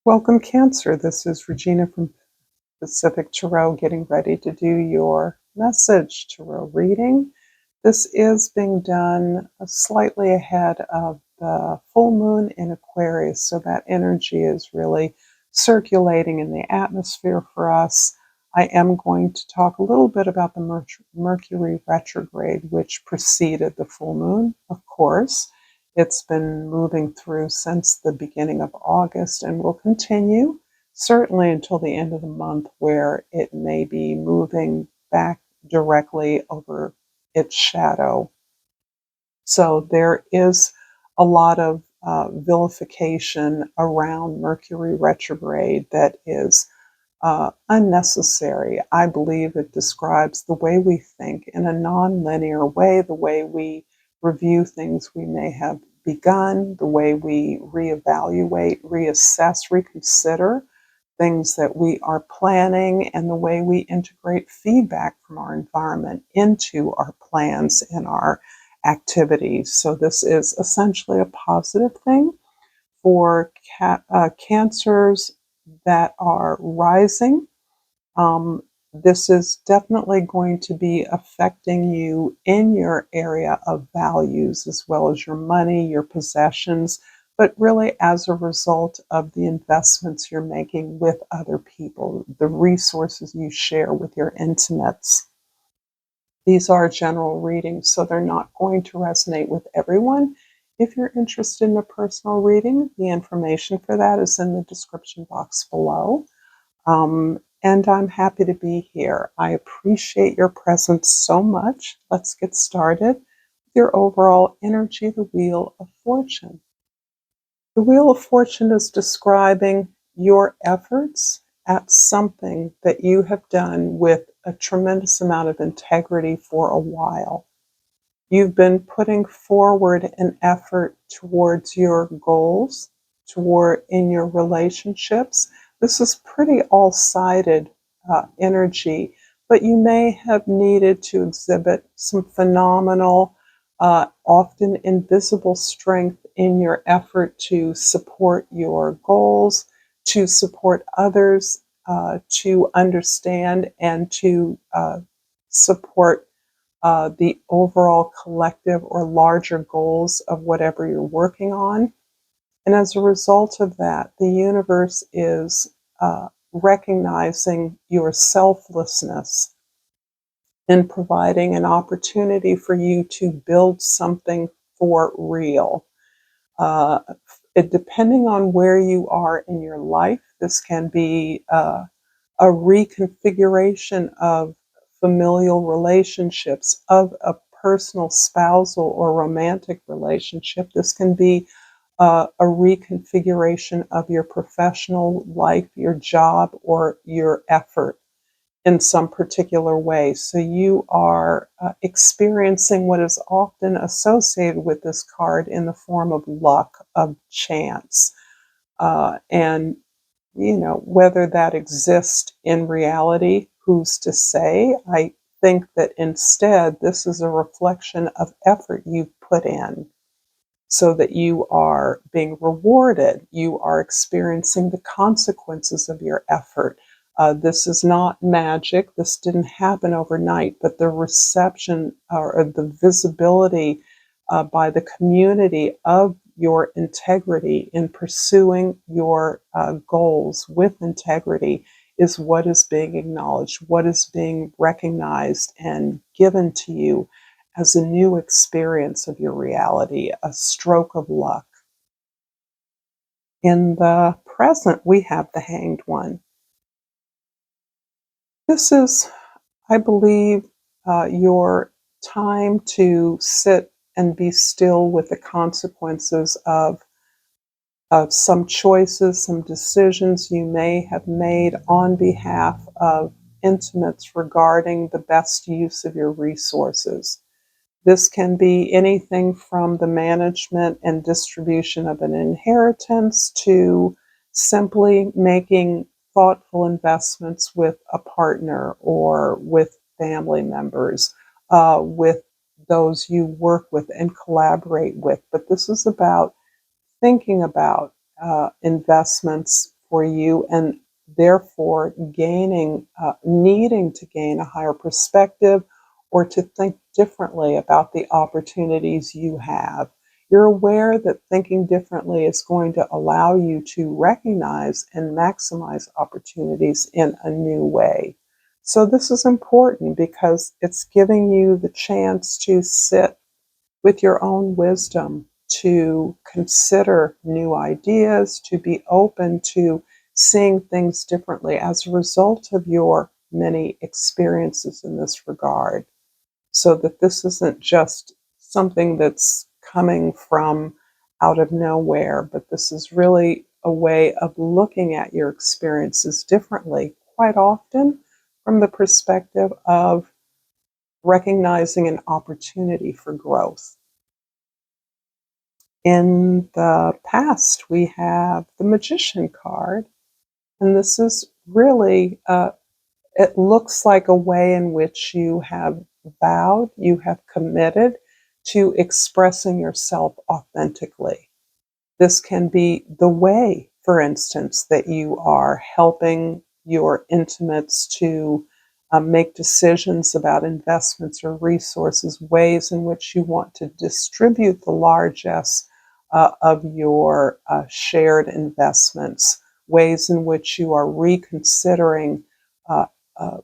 Welcome, Cancer. This is Regina from Pacific Tarot getting ready to do your message tarot reading. This is being done slightly ahead of the full moon in Aquarius, so that energy is really circulating in the atmosphere for us. I am going to talk a little bit about the Mercury retrograde, which preceded the full moon, of course. It's been moving through since the beginning of August and will continue certainly until the end of the month, where it may be moving back directly over its shadow. So there is a lot of vilification around Mercury retrograde that is unnecessary. I believe it describes the way we think in a non-linear way, the way we review things we may have begun, the way we reevaluate, reassess, reconsider things that we are planning, and the way we integrate feedback from our environment into our plans and our activities. So this is essentially a positive thing for cancers that are rising. This is definitely going to be affecting you in your area of values as well as your money, your possessions, but really as a result of the investments you're making with other people, the resources you share with your intimates. These are general readings, so they're not going to resonate with everyone. If you're interested in a personal reading, the information for that is in the description box below. And I'm happy to be here. I appreciate your presence so much. Let's get started with your overall energy, the Wheel of Fortune. The Wheel of Fortune is describing your efforts at something that you have done with a tremendous amount of integrity for a while. You've been putting forward an effort towards your goals, in your relationships. This is pretty all-sided energy, but you may have needed to exhibit some phenomenal, often invisible strength in your effort to support your goals, to support others, to understand and to support the overall collective or larger goals of whatever you're working on. And as a result of that, the universe is recognizing your selflessness and providing an opportunity for you to build something for real. Depending on where you are in your life, this can be a reconfiguration of familial relationships, of a personal spousal or romantic relationship. This can be a reconfiguration of your professional life, your job, or your effort in some particular way. So you are experiencing what is often associated with this card in the form of luck, of chance. And whether that exists in reality, who's to say? I think that instead, this is a reflection of effort you've put in so that you are being rewarded. You are experiencing the consequences of your effort. This is not magic. This didn't happen overnight, but the reception or the visibility by the community of your integrity in pursuing your goals with integrity is what is being acknowledged, what is being recognized and given to you as a new experience of your reality, a stroke of luck. In the present, we have the Hanged One. This is, I believe, your time to sit and be still with the consequences of some choices, some decisions you may have made on behalf of intimates regarding the best use of your resources. This can be anything from the management and distribution of an inheritance to simply making thoughtful investments with a partner or with family members, with those you work with and collaborate with. But this is about thinking about investments for you, and therefore needing to gain a higher perspective or to think differently about the opportunities you have. You're aware that thinking differently is going to allow you to recognize and maximize opportunities in a new way. So this is important because it's giving you the chance to sit with your own wisdom, to consider new ideas, to be open to seeing things differently as a result of your many experiences in this regard. So that this isn't just something that's coming from out of nowhere, but this is really a way of looking at your experiences differently, quite often from the perspective of recognizing an opportunity for growth. In the past, we have the Magician card, and this is really, it looks like a way in which you have vowed, you have committed to expressing yourself authentically. This can be the way, for instance, that you are helping your intimates to make decisions about investments or resources, ways in which you want to distribute the largesse of your shared investments, ways in which you are reconsidering uh, uh,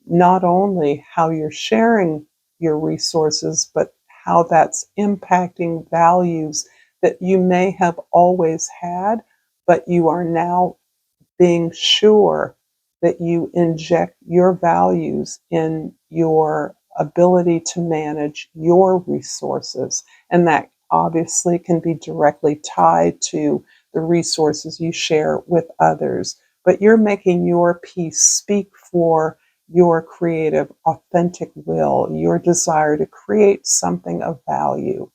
not only how you're sharing your resources, but how that's impacting values that you may have always had, but you are now being sure that you inject your values in your ability to manage your resources. And that obviously can be directly tied to the resources you share with others. But you're making your piece speak for your creative, authentic will, your desire to create something of value.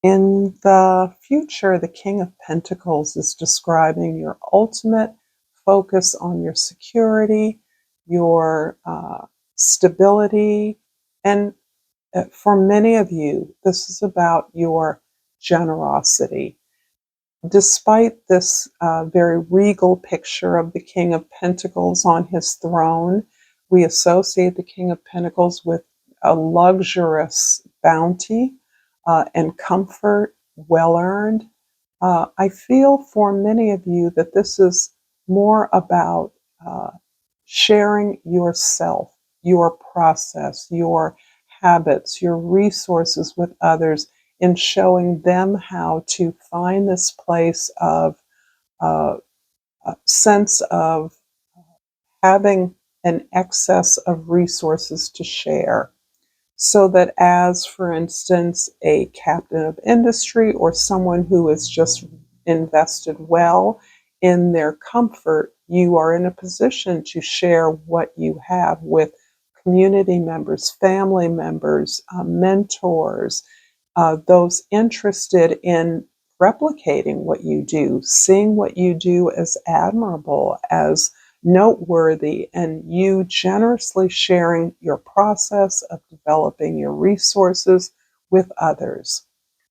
In the future, the King of Pentacles is describing your ultimate focus on your security, your stability, and for many of you, this is about your generosity. Despite this very regal picture of the King of Pentacles on his throne, we associate the King of Pentacles with a luxurious bounty and comfort, well earned. I feel for many of you that this is more about uh, sharing yourself, your process, your habits, your resources with others, in showing them how to find this place of a sense of having an excess of resources to share. So that, as for instance, a captain of industry or someone who is just invested well in their comfort, you are in a position to share what you have with community members, family members, mentors, those interested in replicating what you do, seeing what you do as admirable, as noteworthy, and you generously sharing your process of developing your resources with others.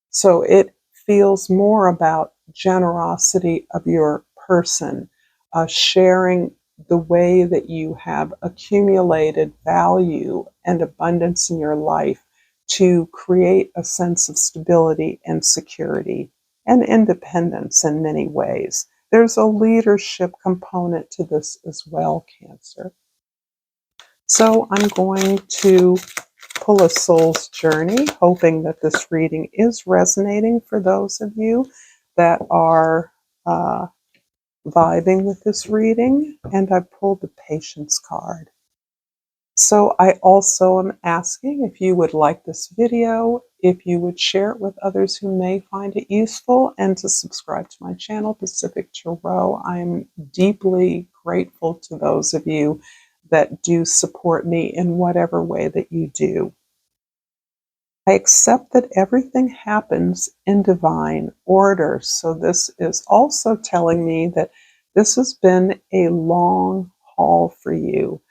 So it feels more about generosity of your person, sharing the way that you have accumulated value and abundance in your life to create a sense of stability and security and independence in many ways. There's a leadership component to this as well, Cancer. So I'm going to pull a soul's journey, hoping that this reading is resonating for those of you that are vibing with this reading. And I pulled the patience card. So I also am asking if you would like this video, if you would share it with others who may find it useful, and to subscribe to my channel, Pacific Tarot. I'm deeply grateful to those of you that do support me in whatever way that you do. I accept that everything happens in divine order. So this is also telling me that this has been a long haul for you.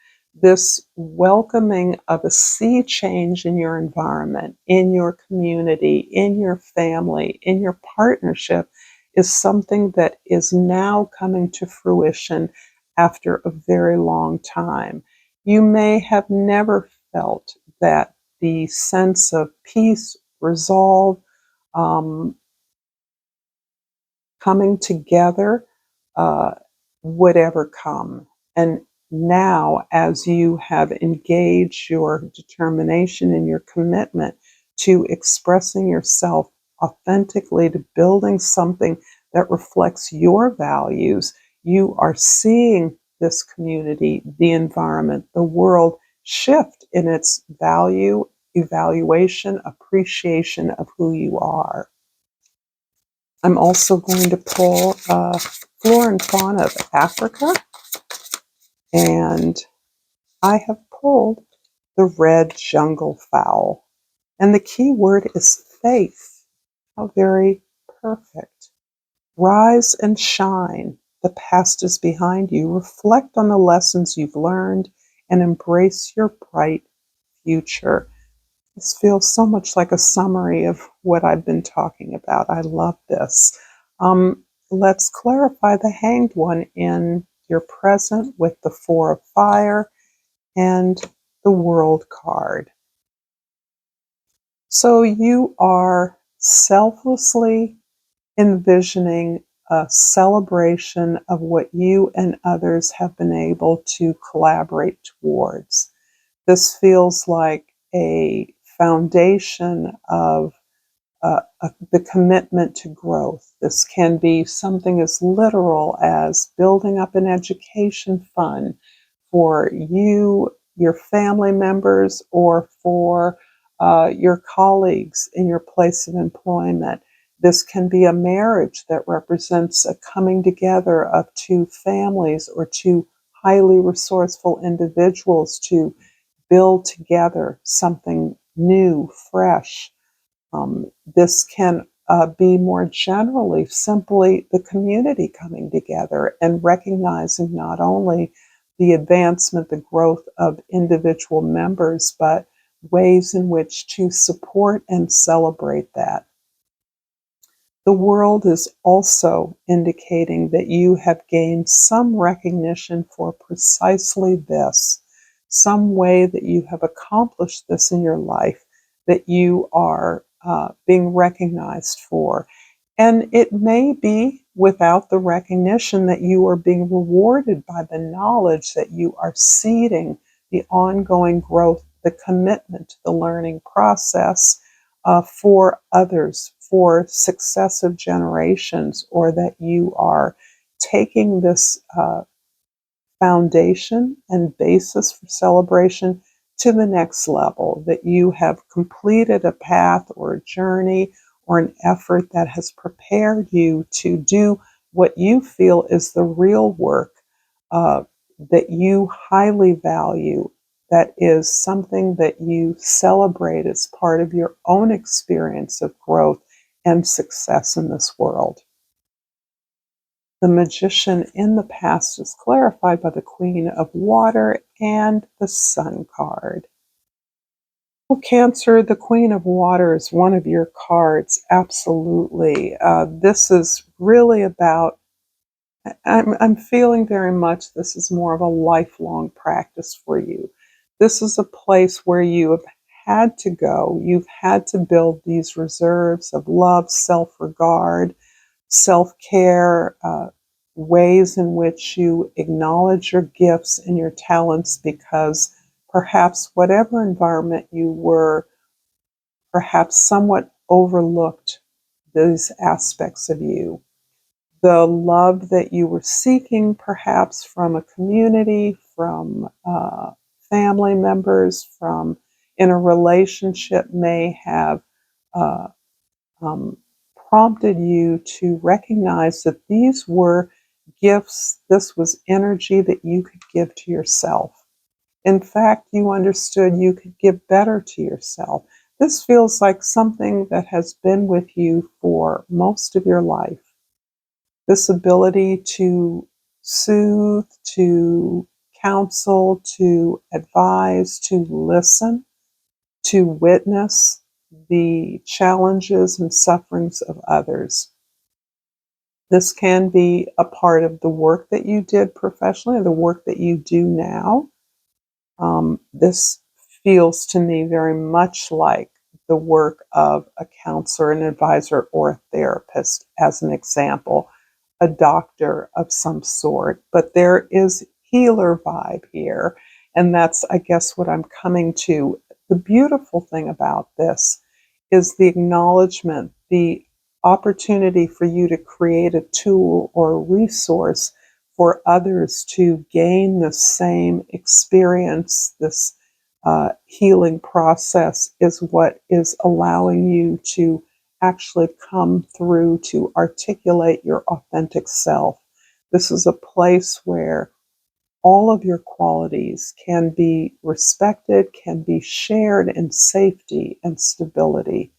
This welcoming of a sea change in your environment, in your community, in your family, in your partnership is something that is now coming to fruition after a very long time. You may have never felt that the sense of peace, resolve, um, coming together uh, would ever come. And now, as you have engaged your determination and your commitment to expressing yourself authentically, to building something that reflects your values, you are seeing this community, the environment, the world shift in its value, evaluation, appreciation of who you are. I'm also going to pull flora and fauna of Africa, and I have pulled the red jungle fowl. And the key word is faith. How very perfect. Rise and shine. The past is behind you. Reflect on the lessons you've learned and embrace your bright future. This feels so much like a summary of what I've been talking about. I love this. Let's clarify the hanged one in your present with the Four of Fire and the World card. So you are selflessly envisioning a celebration of what you and others have been able to collaborate towards. This feels like a foundation of the commitment to growth. This can be something as literal as building up an education fund for you, your family members, or for your colleagues in your place of employment. This can be a marriage that represents a coming together of two families or two highly resourceful individuals to build together something new, fresh. This can be more generally simply the community coming together and recognizing not only the advancement, the growth of individual members, but ways in which to support and celebrate that. The world is also indicating that you have gained some recognition for precisely this, some way that you have accomplished this in your life that you are being recognized for. And it may be without the recognition that you are being rewarded by the knowledge that you are seeding the ongoing growth, the commitment to the learning process for others, for successive generations, or that you are taking this foundation and basis for celebration to the next level, that you have completed a path or a journey or an effort that has prepared you to do what you feel is the real work uh, that you highly value, that is something that you celebrate as part of your own experience of growth and success in this world. The magician in the past is clarified by the Queen of Water and the Sun card. Well, Cancer, the Queen of Water is one of your cards, absolutely. This is really about, I'm feeling very much this is more of a lifelong practice for you. This is a place where you have had to go. You've had to build these reserves of love, self-regard, self-care, ways in which you acknowledge your gifts and your talents, because perhaps whatever environment you were, perhaps somewhat overlooked these aspects of you. The love that you were seeking, perhaps from a community, from family members, from in a relationship, may have uh, um, prompted you to recognize that these were gifts, this was energy that you could give to yourself. In fact, you understood you could give better to yourself. This feels like something that has been with you for most of your life. This ability to soothe, to counsel, to advise, to listen, to witness the challenges and sufferings of others. This can be a part of the work that you did professionally or the work that you do now. This feels to me very much like the work of a counselor, an advisor, or a therapist, as an example, a doctor of some sort. But there is healer vibe here, and that's, I guess, what I'm coming to. The beautiful thing about this is the acknowledgement, the opportunity for you to create a tool or a resource for others to gain the same experience, this healing process is what is allowing you to actually come through to articulate your authentic self. This is a place where all of your qualities can be respected, can be shared in safety and stability.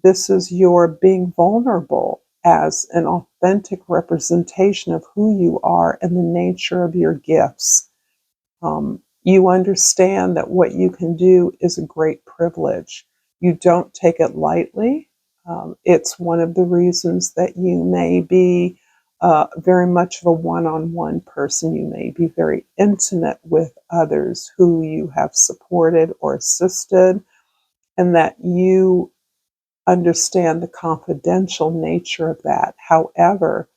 This is your being vulnerable as an authentic representation of who you are and the nature of your gifts. You understand that what you can do is a great privilege. You don't take it lightly. It's one of the reasons that you may be very much of a one on one person. You may be very intimate with others who you have supported or assisted, and that you understand the confidential nature of that. However,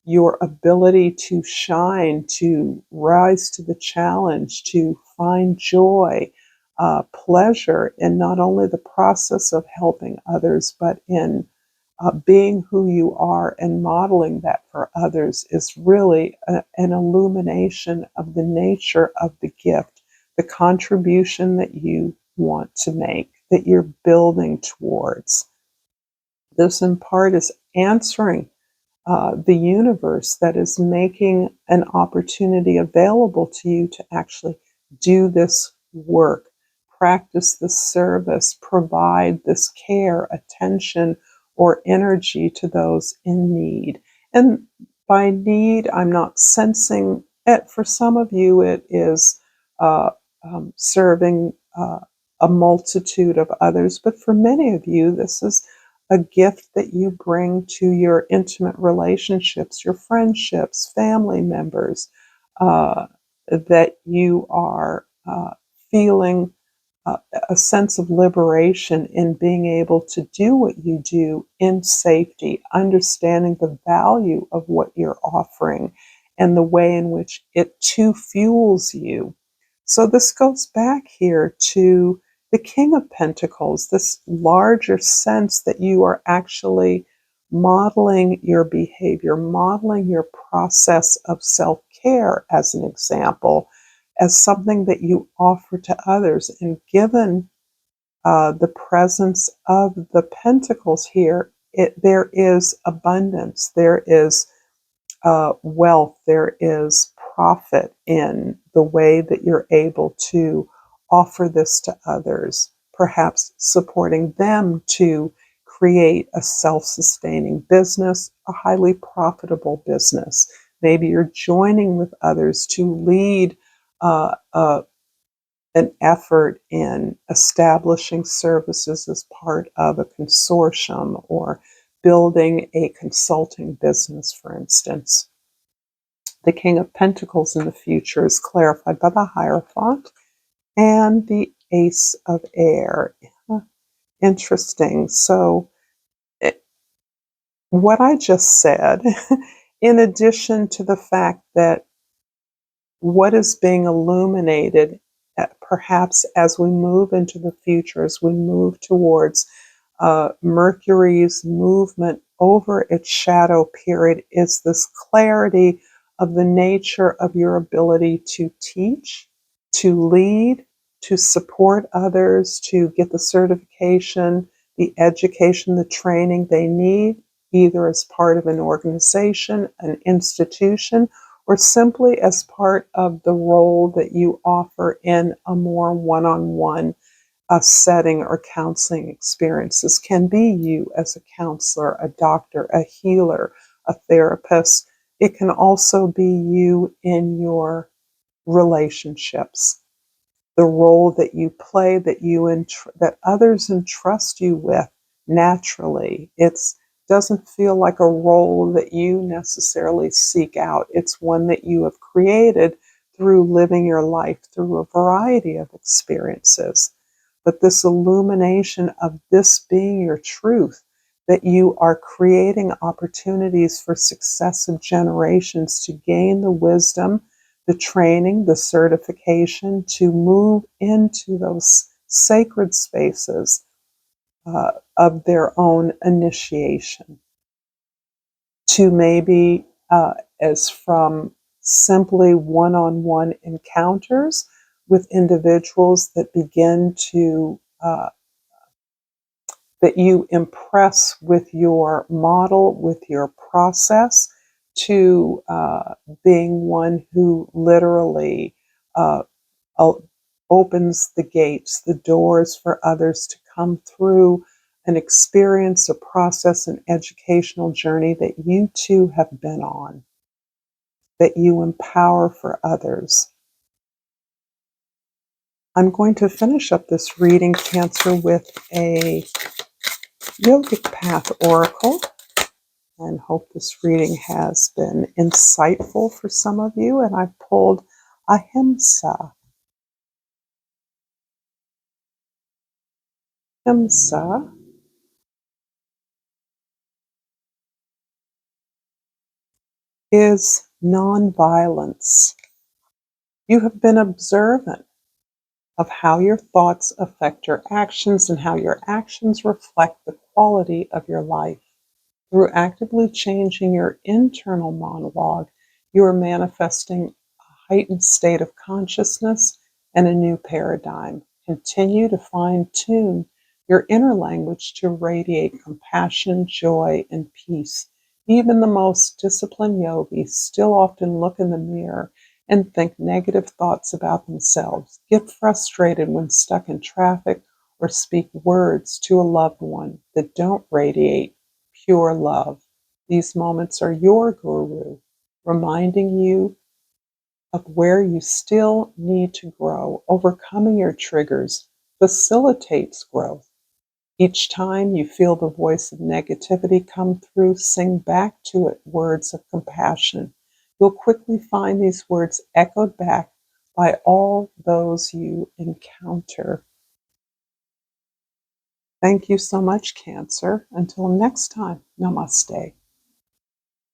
your ability to shine, to rise to the challenge, to find joy, pleasure in not only the process of helping others, but in being who you are and modeling that for others is really an illumination of the nature of the gift, the contribution that you want to make, that you're building towards. This in part is answering the universe that is making an opportunity available to you to actually do this work, practice this service, provide this care, attention, or energy to those in need. And by need, I'm not sensing it. For some of you, it is uh, serving a multitude of others, but for many of you, this is a gift that you bring to your intimate relationships, your friendships, family members, that you are feeling uh, a sense of liberation in being able to do what you do in safety, understanding the value of what you're offering and the way in which it too fuels you. So this goes back here to the King of Pentacles, this larger sense that you are actually modeling your behavior, modeling your process of self care, as an example, as something that you offer to others. And given the presence of the Pentacles here, there is abundance, there is wealth, there is profit in the way that you're able to offer this to others, perhaps supporting them to create a self sustaining business, a highly profitable business. Maybe you're joining with others to lead an effort in establishing services as part of a consortium or building a consulting business, for instance. The King of Pentacles in the future is clarified by the Hierophant and the Ace of Air. Interesting. So, what I just said, in addition to the fact that what is being illuminated, perhaps as we move into the future, as we move towards Mercury's movement over its shadow period, is this clarity of the nature of your ability to teach, to lead, to support others, to get the certification, the education, the training they need, either as part of an organization, an institution, or simply as part of the role that you offer in a more one-on-one setting or counseling experience. This can be you as a counselor, a doctor, a healer, a therapist. It can also be you in your relationships, the role that you play, that others entrust you with naturally. It's doesn't feel like a role that you necessarily seek out. It's one that you have created through living your life through a variety of experiences. But this illumination of this being your truth, that you are creating opportunities for successive generations to gain the wisdom, the training, the certification to move into those sacred spaces of their own initiation, to maybe as from simply one-on-one encounters with individuals that begin to that you impress with your model, with your process, to being one who literally uh, opens the gates, the doors for others to come through an experience, a process, an educational journey that you too have been on, that you empower for others. I'm going to finish up this reading, Cancer, with a yogic path oracle, and hope this reading has been insightful for some of you. And I pulled Ahimsa. Ahimsa is nonviolence. You have been observant of how your thoughts affect your actions and how your actions reflect the quality of your life. Through actively changing your internal monologue, you are manifesting a heightened state of consciousness and a new paradigm. Continue to fine tune your inner language to radiate compassion, joy, and peace. Even the most disciplined yogis still often look in the mirror and think negative thoughts about themselves, get frustrated when stuck in traffic, or speak words to a loved one that don't radiate pure love. These moments are your guru, reminding you of where you still need to grow. Overcoming your triggers facilitates growth. Each time you feel the voice of negativity come through, sing back to it words of compassion. You'll quickly find these words echoed back by all those you encounter. Thank you so much, Cancer. Until next time, namaste.